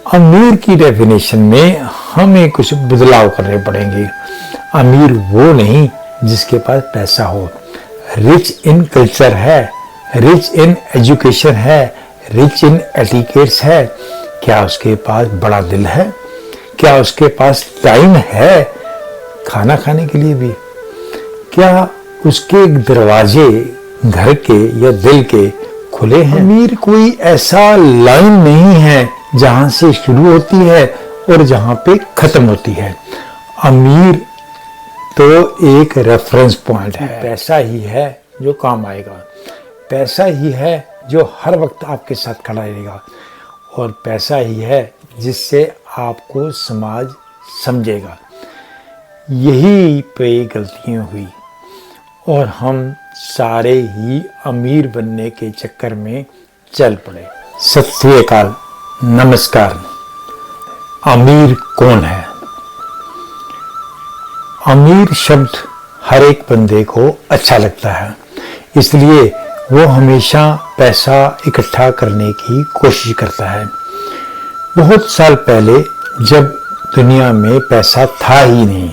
अमीर की डेफिनेशन में हमें कुछ बदलाव करने पड़ेंगे। अमीर वो नहीं जिसके पास पैसा हो, रिच इन कल्चर है, रिच इन एजुकेशन है, रिच इन एटिकेट्स है। क्या उसके पास बड़ा दिल है? क्या उसके पास टाइम है खाना खाने के लिए भी? क्या उसके दरवाजे घर के या दिल के खुले हैं? अमीर कोई ऐसा लाइन नहीं है जहां से शुरू होती है और जहां पे खत्म होती है। अमीर तो एक रेफरेंस पॉइंट है। पैसा ही है जो काम आएगा, पैसा ही है जो हर वक्त आपके साथ खड़ा रहेगा, और पैसा ही है जिससे आपको समाज समझेगा। यही पे गलतियां हुई और हम सारे ही अमीर बनने के चक्कर में चल पड़े। सत श्री अकाल, नमस्कार। अमीर कौन है? अमीर शब्द हर एक बंदे को अच्छा लगता है, इसलिए वो हमेशा पैसा इकट्ठा करने की कोशिश करता है। बहुत साल पहले जब दुनिया में पैसा था ही नहीं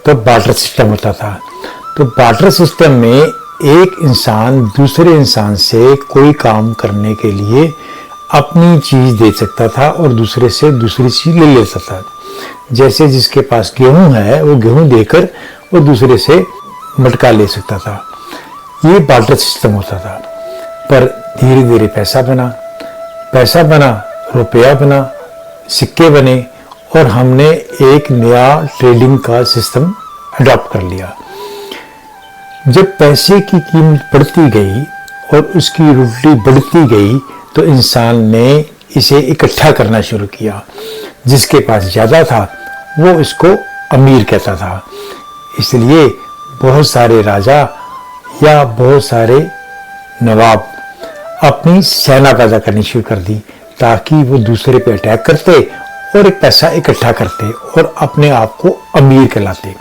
तो बार्टर सिस्टम होता था। तो बार्टर सिस्टम में एक इंसान दूसरे इंसान से कोई काम करने के लिए अपनी चीज दे सकता था और दूसरे से दूसरी चीज ले लेता था। जैसे जिसके पास गेहूं है वो गेहूं देकर वो दूसरे से मटका ले सकता था। ये बार्टर सिस्टम होता था। पर धीरे धीरे पैसा बना, रुपया बना, सिक्के बने और हमने एक नया ट्रेडिंग का सिस्टम अडॉप्ट कर लिया। जब पैसे की कीमत बढ़ती गई और उसकी रुपये बढ़ती गई तो इंसान ने इसे इकट्ठा करना शुरू किया। जिसके पास ज़्यादा था वो इसको अमीर कहता था। इसलिए बहुत सारे राजा या बहुत सारे नवाब अपनी सेना पैदा करनी शुरू कर दी ताकि वो दूसरे पे अटैक करते और एक पैसा इकट्ठा करते और अपने आप को अमीर कहलाते।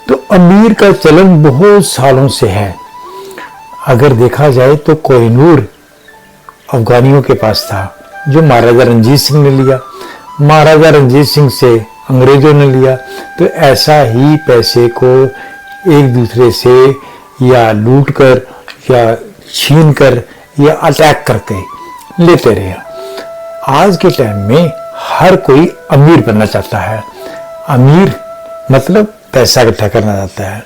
तो अमीर का चलन बहुत सालों से है। अगर देखा जाए तो कोहिनूर अफगानियों के पास था जो महाराजा रणजीत सिंह ने लिया, महाराजा रणजीत सिंह से अंग्रेजों ने लिया। तो ऐसा ही पैसे को एक दूसरे से या लूट कर या छीन कर या अटैक करके लेते रहे। आज के टाइम में हर कोई अमीर बनना चाहता है। अमीर मतलब पैसा इकट्ठा करना चाहता है।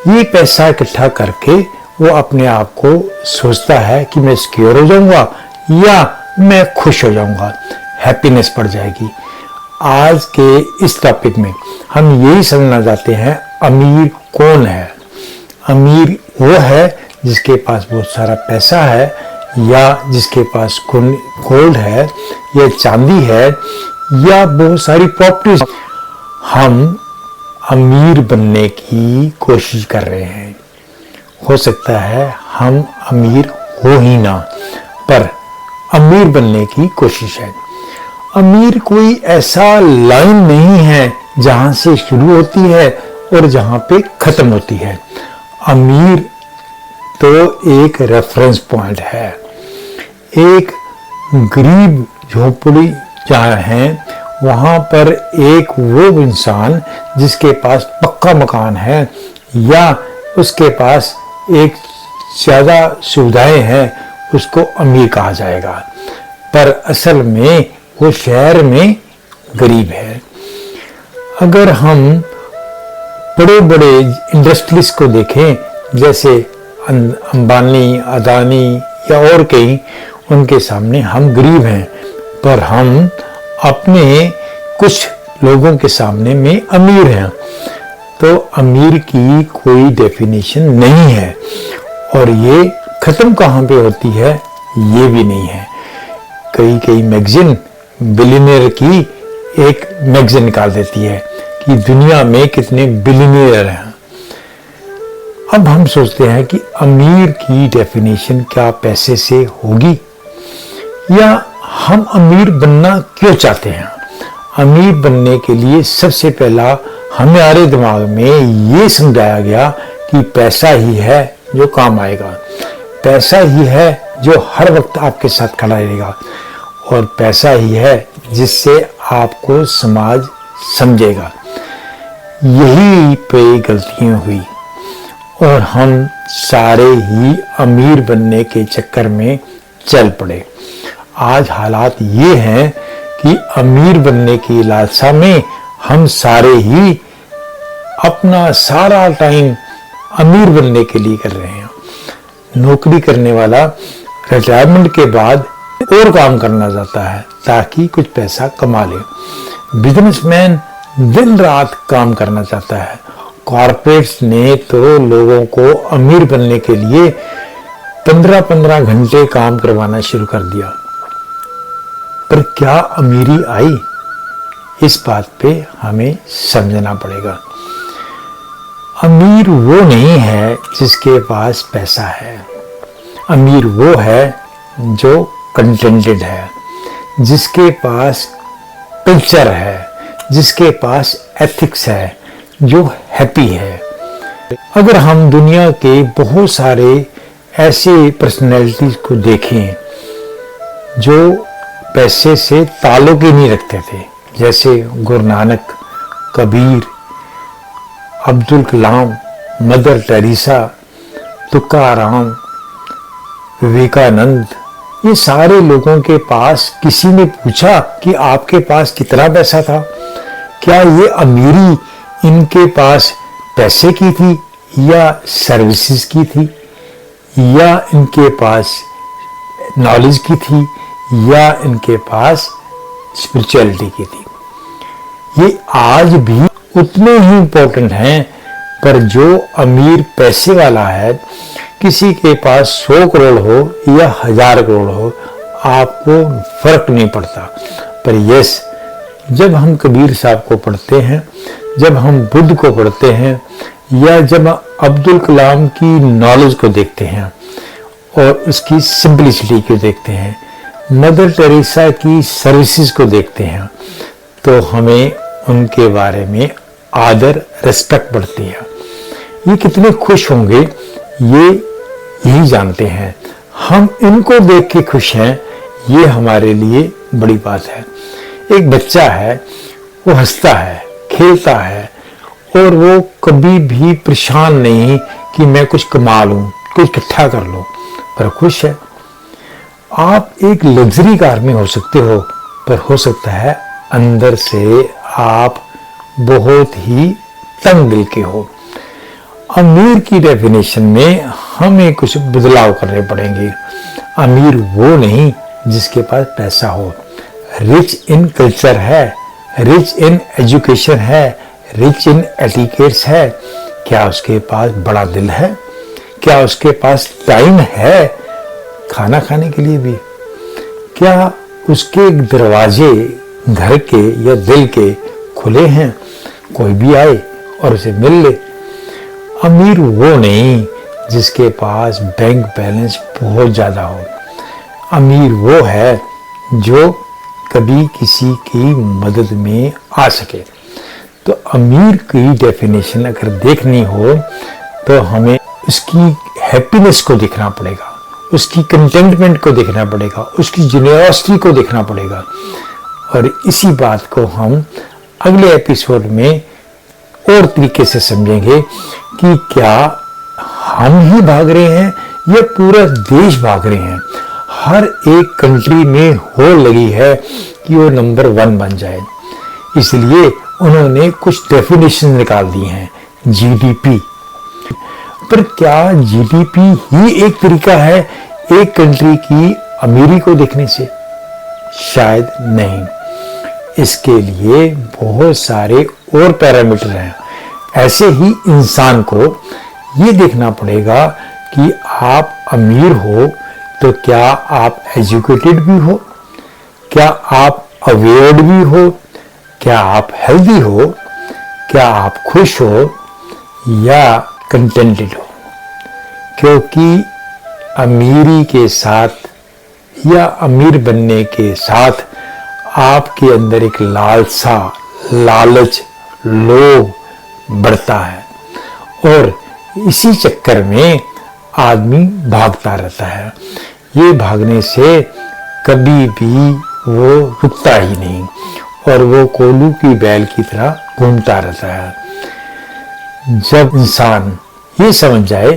ये पैसा इकट्ठा करके वो अपने आप को सोचता है कि मैं सिक्योर हो जाऊंगा या मैं खुश हो जाऊंगा, हैप्पीनेस बढ़ जाएगी। आज के इस टॉपिक में हम यही समझना चाहते हैं अमीर कौन है। अमीर वो है जिसके पास बहुत सारा पैसा है या जिसके पास गोल्ड है या चांदी है या बहुत सारी प्रॉपर्टीज। हम अमीर बनने की कोशिश कर रहे हैं। हो सकता है हम अमीर हो ही ना, पर अमीर बनने की कोशिश है। अमीर कोई ऐसा लाइन नहीं है जहां से शुरू होती है और जहां पे खत्म होती है। अमीर तो एक रेफरेंस पॉइंट है। एक गरीब झोपड़ी जहां है वहां पर एक वो इंसान जिसके पास पक्का मकान है या उसके पास एक ज्यादा सुविधाएं हैं उसको अमीर कहा जाएगा, पर असल में वो शहर में गरीब है। अगर हम बड़े बड़े इंडस्ट्रीज को देखें जैसे अंबानी, अदानी या और कई, उनके सामने हम गरीब हैं, पर हम अपने कुछ लोगों के सामने में अमीर हैं। तो अमीर की कोई डेफिनेशन नहीं है और ये खत्म कहाँ पे होती है ये भी नहीं है। कई मैगजीन बिलियनियर की एक मैगजीन निकाल देती है कि दुनिया में कितने बिलियनियर हैं। अब हम सोचते हैं कि अमीर की डेफिनेशन क्या पैसे से होगी या हम अमीर बनना क्यों चाहते हैं। अमीर बनने के लिए सबसे पहला हमारे दिमाग में ये समझाया गया कि पैसा ही है जो काम आएगा, पैसा ही है जो हर वक्त आपके साथ खड़ा रहेगा और पैसा ही है जिससे आपको समाज समझेगा। यही पे गलतियां हुई और हम सारे ही अमीर बनने के चक्कर में चल पड़े। आज हालात ये हैं कि अमीर बनने की लालसा में हम सारे ही अपना सारा टाइम अमीर बनने के लिए कर रहे हैं। नौकरी करने वाला रिटायरमेंट के बाद और काम करना चाहता है ताकि कुछ पैसा कमा ले। बिजनेसमैन दिन रात काम करना चाहता है। कॉर्पोरेट्स ने तो लोगों को अमीर बनने के लिए 15-15 घंटे काम करवाना शुरू कर दिया। पर क्या अमीरी आई? इस बात पे हमें समझना पड़ेगा। अमीर वो नहीं है जिसके पास पैसा है। अमीर वो है जो कंटेंटेड है, जिसके पास कल्चर है, जिसके पास एथिक्स है, जो हैप्पी है। अगर हम दुनिया के बहुत सारे ऐसे पर्सनैलिटीज को देखें जो पैसे से ताल्लुक ही नहीं रखते थे, जैसे गुरु नानक, कबीर, अब्दुल कलाम, मदर टेरेसा, तुकाराम, विवेकानंद, ये सारे लोगों के पास किसी ने पूछा कि आपके पास कितना पैसा था? क्या ये अमीरी इनके पास पैसे की थी या सर्विसेज की थी, या इनके पास नॉलेज की थी, या इनके पास स्पिरिचुअलिटी की थी? ये आज भी उतने ही इम्पोर्टेंट हैं। पर जो अमीर पैसे वाला है, किसी के पास 100 करोड़ हो या 1000 करोड़ हो, आपको फर्क नहीं पड़ता। पर यस, जब हम कबीर साहब को पढ़ते हैं, जब हम बुद्ध को पढ़ते हैं, या जब अब्दुल कलाम की नॉलेज को देखते हैं और उसकी सिंपलिसिटी को देखते हैं, मदर टेरेसा की सर्विसेज को देखते हैं, तो हमें उनके बारे में आदर, रिस्पेक्ट बढ़ती है। ये कितने खुश होंगे ये यही जानते हैं। हम इनको देख के खुश हैं, ये हमारे लिए बड़ी बात है। एक बच्चा है, वो हंसता है, खेलता है और वो कभी भी परेशान नहीं कि मैं कुछ कमा लूं, कुछ इकट्ठा कर लूं, पर खुश है। आप एक लग्जरी कार में हो सकते हो, पर हो सकता है अंदर से आप बहुत ही तंग दिल के हो। अमीर की डेफिनेशन में हमें कुछ बदलाव करने पड़ेंगे। अमीर वो नहीं जिसके पास पैसा हो। रिच इन कल्चर है, रिच इन एजुकेशन है, रिच इन एटिकेट्स है। क्या उसके पास बड़ा दिल है? क्या उसके पास टाइम है खाना खाने के लिए भी? क्या उसके दरवाजे घर के या दिल के खुले हैं, कोई भी आए और उसे मिल ले? अमीर वो नहीं जिसके पास बैंक बैलेंस बहुत ज्यादा हो। अमीर वो है जो कभी किसी की मदद में आ सके। तो अमीर की डेफिनेशन अगर देखनी हो तो हमें उसकी हैप्पीनेस को देखना पड़ेगा, उसकी कंटेंटमेंट को देखना पड़ेगा, उसकी जेनरोसिटी को देखना पड़ेगा। और इसी बात को हम अगले एपिसोड में और तरीके से समझेंगे कि क्या हम ही भाग रहे हैं या पूरा देश भाग रहे हैं। हर एक कंट्री में होड़ लगी है कि वो नंबर 1 बन जाए, इसलिए उन्होंने कुछ डेफिनेशन निकाल दी हैं। जीडीपी, पर क्या जीडीपी ही एक तरीका है एक कंट्री की अमीरी को देखने से? शायद नहीं। इसके लिए बहुत सारे और पैरामीटर हैं। ऐसे ही इंसान को ये देखना पड़ेगा कि आप अमीर हो तो क्या आप एजुकेटेड भी हो, क्या आप अवेयर्ड भी हो, क्या आप हेल्दी हो, क्या आप खुश हो या कंटेंटेड हो। क्योंकि अमीरी के साथ या अमीर बनने के साथ आपके अंदर एक लालसा, लालच, लोभ बढ़ता है और इसी चक्कर में आदमी भागता रहता है। ये भागने से कभी भी वो रुकता ही नहीं। और वो कोल्हू की बैल की तरह घूमता रहता है। जब इंसान ये समझ जाए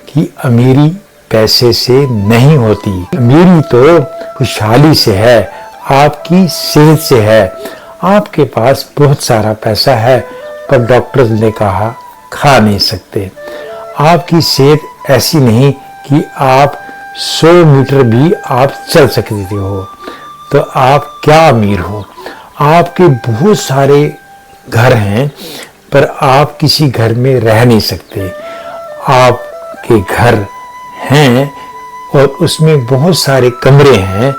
कि अमीरी पैसे से नहीं होती, अमीरी तो खुशहाली से है, आपकी सेहत से है। आपके पास बहुत सारा पैसा है पर डॉक्टर ने कहा खा नहीं सकते। आपकी सेहत ऐसी नहीं कि आप 100 मीटर भी आप चल सकते हो, तो आप क्या अमीर हो। आपके बहुत सारे घर हैं पर आप किसी घर में रह नहीं सकते। आपके घर हैं और उसमें बहुत सारे कमरे हैं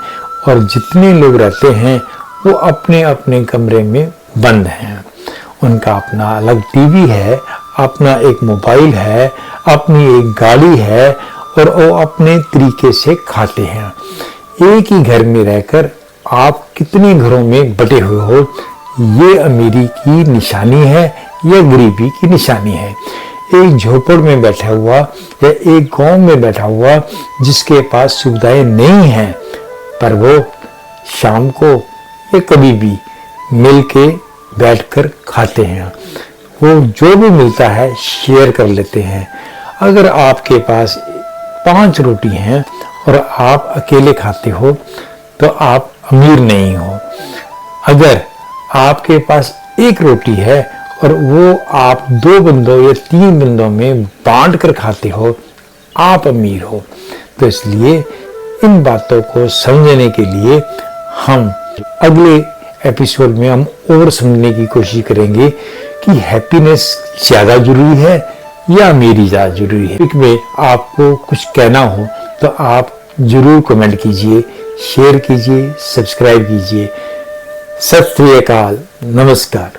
और जितने लोग रहते हैं वो अपने अपने कमरे में बंद हैं। उनका अपना अलग टीवी है, अपना एक मोबाइल है, अपनी एक गाड़ी है और वो अपने तरीके से खाते हैं। एक ही घर में रहकर आप कितने घरों में बटे हुए हो, ये अमीरी की निशानी है या गरीबी की निशानी है। एक झोपड़ में बैठा हुआ या एक गांव में बैठा हुआ जिसके पास सुविधाएं नहीं हैं पर वो शाम को या कभी भी मिल के बैठकर खाते हैं, वो जो भी मिलता है शेयर कर लेते हैं। अगर आपके पास 5 रोटी हैं और आप अकेले खाते हो तो आप अमीर नहीं हो। अगर आपके पास 1 रोटी है और वो आप 2 बंदों या 3 बंदों में बांट कर खाते हो, आप अमीर हो। तो इसलिए इन बातों को समझने के लिए हम अगले एपिसोड में हम और समझने की कोशिश करेंगे कि हैप्पीनेस ज्यादा जरूरी है या अमीरी ज्यादा जरूरी है। इसमें आपको कुछ कहना हो तो आप जरूर कमेंट कीजिए, शेयर कीजिए, सब्सक्राइब कीजिए। सत श्री अकाल, नमस्कार।